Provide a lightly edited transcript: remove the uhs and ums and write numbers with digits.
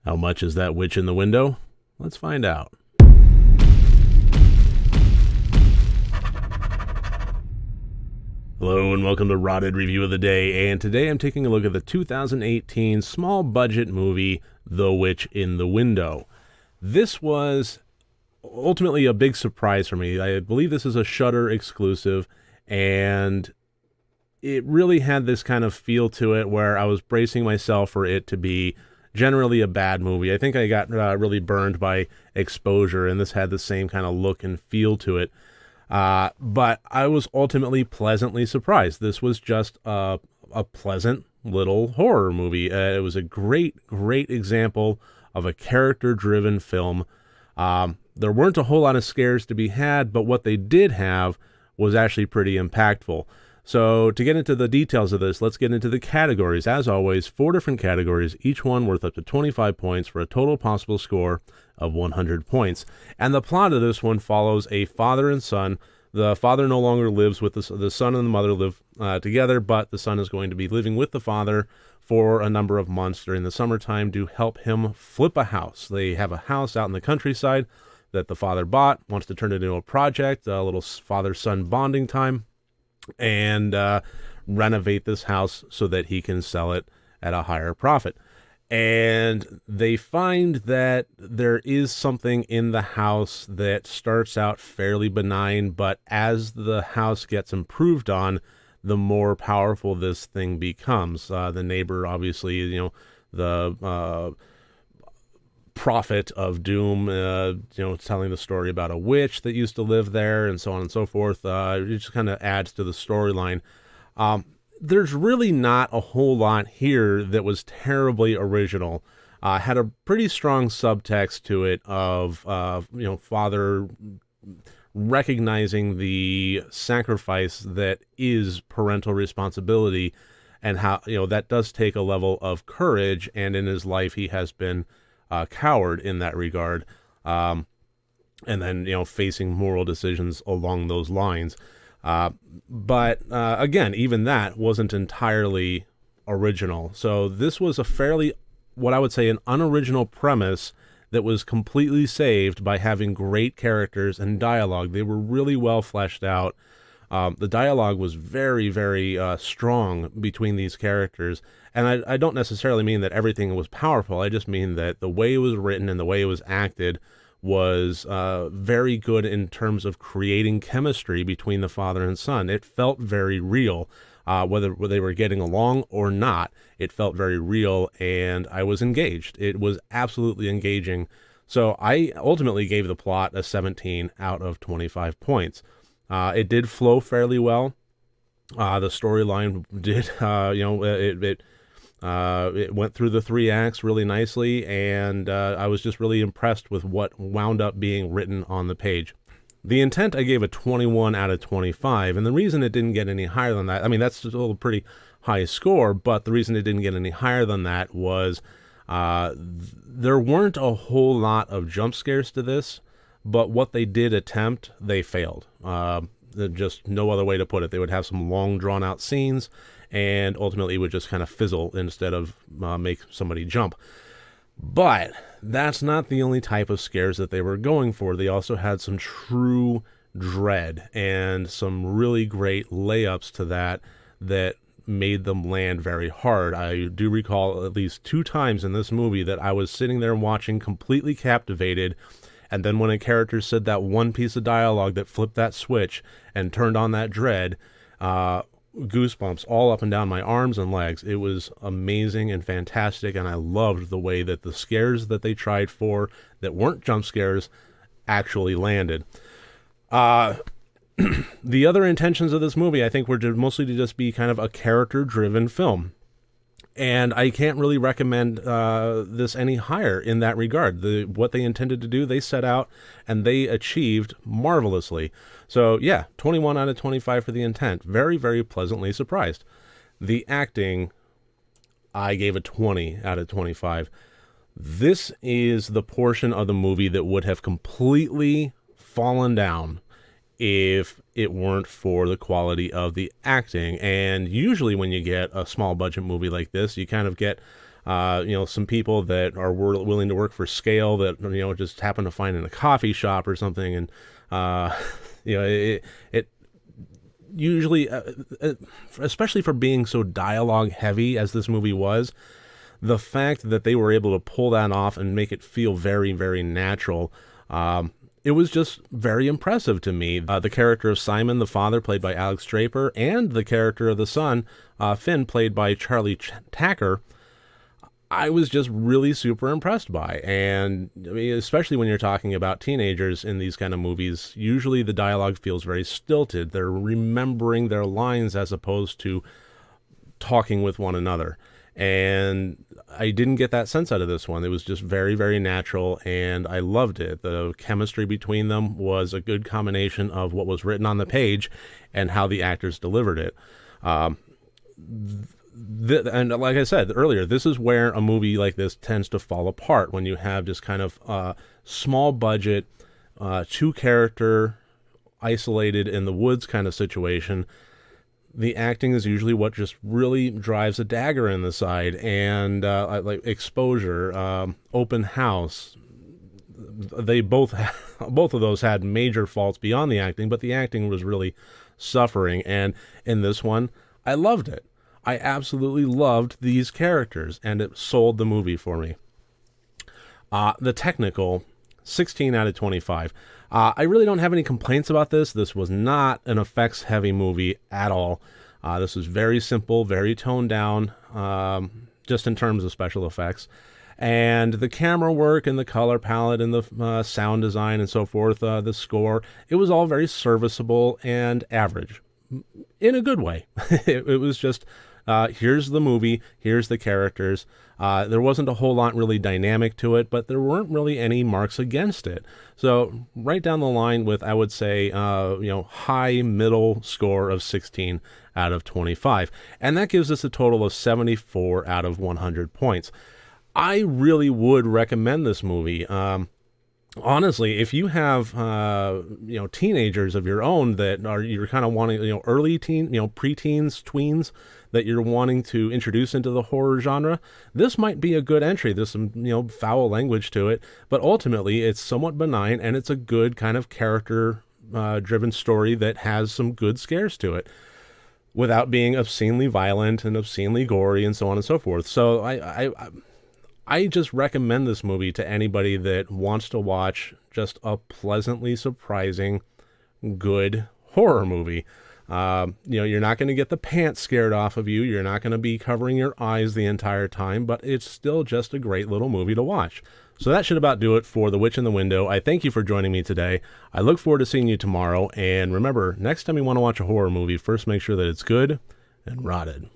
How much is that witch in the window? Let's find out. Hello and welcome to RotD Review of the Day, and today I'm taking a look at the 2018 small budget movie, The Witch in the Window. This was ultimately a big surprise for me. I believe this is a Shudder exclusive, and it really had this kind of feel to it where I was bracing myself for it to be generally a bad movie. I think I got really burned by Exposure, and this had the same kind of look and feel to it. But I was ultimately pleasantly surprised. This was just a pleasant little horror movie. It was a great example of a character-driven film. There weren't a whole lot of scares to be had, but what they did have was actually pretty impactful. So to get into the details of this, let's get into the categories. As always, 4 different categories, each one worth up to 25 points for a total possible score of 100 points. And the plot of this one follows a father and son. The father no longer lives with the son and the mother live together, but the son is going to be living with the father for a number of months during the summertime to help him flip a house. They have a house out in the countryside that the father bought, wants to turn it into a project, a little father-son bonding time, and renovate this house so that he can sell it at a higher profit. And they find that there is something in the house that starts out fairly benign, but as the house gets improved on, the more powerful this thing becomes. The neighbor, obviously, the prophet of doom, telling the story about a witch that used to live there and so on and so forth. It just kind of adds to the storyline. There's really not a whole lot here that was terribly original. Had a pretty strong subtext to it of, father recognizing the sacrifice that is parental responsibility, and how, that does take a level of courage, and in his life he has been a coward in that regard. And then, facing moral decisions along those lines. But again, even that wasn't entirely original. So this was a fairly, what I would say, an unoriginal premise that was completely saved by having great characters and dialogue. They were really well fleshed out. The dialogue was very, very strong between these characters. And I don't necessarily mean that everything was powerful. I just mean that the way it was written and the way it was acted was very good in terms of creating chemistry between the father and son. It felt very real. Whether they were getting along or not, it felt very real, and I was engaged. It was absolutely engaging. So I ultimately gave the plot a 17 out of 25 points. It did flow fairly well. The storyline did, it went through the 3 acts really nicely, and I was just really impressed with what wound up being written on the page. The Intent, I gave a 21 out of 25, and the reason it didn't get any higher than that, I mean, that's still a pretty high score, but the reason it didn't get any higher than that was there weren't a whole lot of jump scares to this, but what they did attempt, they failed. Just no other way to put it. They would have some long, drawn-out scenes, and ultimately it would just kind of fizzle instead of make somebody jump. But that's not the only type of scares that they were going for. They also had some true dread and some really great layups to that made them land very hard. I do recall at least 2 times in this movie that I was sitting there watching completely captivated, and then when a character said that one piece of dialogue that flipped that switch and turned on that dread, goosebumps all up and down my arms and legs. It was amazing and fantastic, and I loved the way that the scares that they tried for that weren't jump scares actually landed. The other intentions of this movie, I think, were mostly to just be kind of a character-driven film. And I can't really recommend this any higher in that regard. What they intended to do, they set out, and they achieved marvelously. So yeah, 21 out of 25 for The Intent. Very, very pleasantly surprised. The acting, I gave a 20 out of 25. This is the portion of the movie that would have completely fallen down if it weren't for the quality of the acting. And usually when you get a small budget movie like this, you kind of get some people that are willing to work for scale that, just happen to find in a coffee shop or something. And, it usually, especially for being so dialogue heavy as this movie was, the fact that they were able to pull that off and make it feel very, very natural, it was just very impressive to me. The character of Simon, the father, played by Alex Draper, and the character of the son, Finn, played by Charlie Tacker, I was just really super impressed by. And I mean, especially when you're talking about teenagers in these kind of movies, usually the dialogue feels very stilted. They're remembering their lines as opposed to talking with one another. And I didn't get that sense out of this one. It was just very, very natural, and I loved it. The chemistry between them was a good combination of what was written on the page and how the actors delivered it. And like I said earlier, this is where a movie like this tends to fall apart, when you have just kind of small budget, two character, isolated in the woods kind of situation. The acting is usually what just really drives a dagger in the side, and like exposure, open house. They both of those had major faults beyond the acting, but the acting was really suffering. And in this one, I loved it. I absolutely loved these characters, and it sold the movie for me. The technical, 16 out of 25. I really don't have any complaints about this. This was not an effects-heavy movie at all. This was very simple, very toned down, just in terms of special effects. And the camera work and the color palette and the sound design and so forth, the score, it was all very serviceable and average, in a good way. It was just, here's the movie, here's the characters. There wasn't a whole lot really dynamic to it, but there weren't really any marks against it. So right down the line with, I would say, high middle score of 16 out of 25. And that gives us a total of 74 out of 100 points. I really would recommend this movie. Honestly, if you have, teenagers of your own that you're kind of wanting, early teen, preteens, tweens that you're wanting to introduce into the horror genre, this might be a good entry. There's some, foul language to it, but ultimately it's somewhat benign, and it's a good kind of character driven story that has some good scares to it without being obscenely violent and obscenely gory and so on and so forth. So I just recommend this movie to anybody that wants to watch just a pleasantly surprising, good horror movie. You're not going to get the pants scared off of you. You're not going to be covering your eyes the entire time, but it's still just a great little movie to watch. So that should about do it for The Witch in the Window. I thank you for joining me today. I look forward to seeing you tomorrow. And remember, next time you want to watch a horror movie, first make sure that it's good and rotted.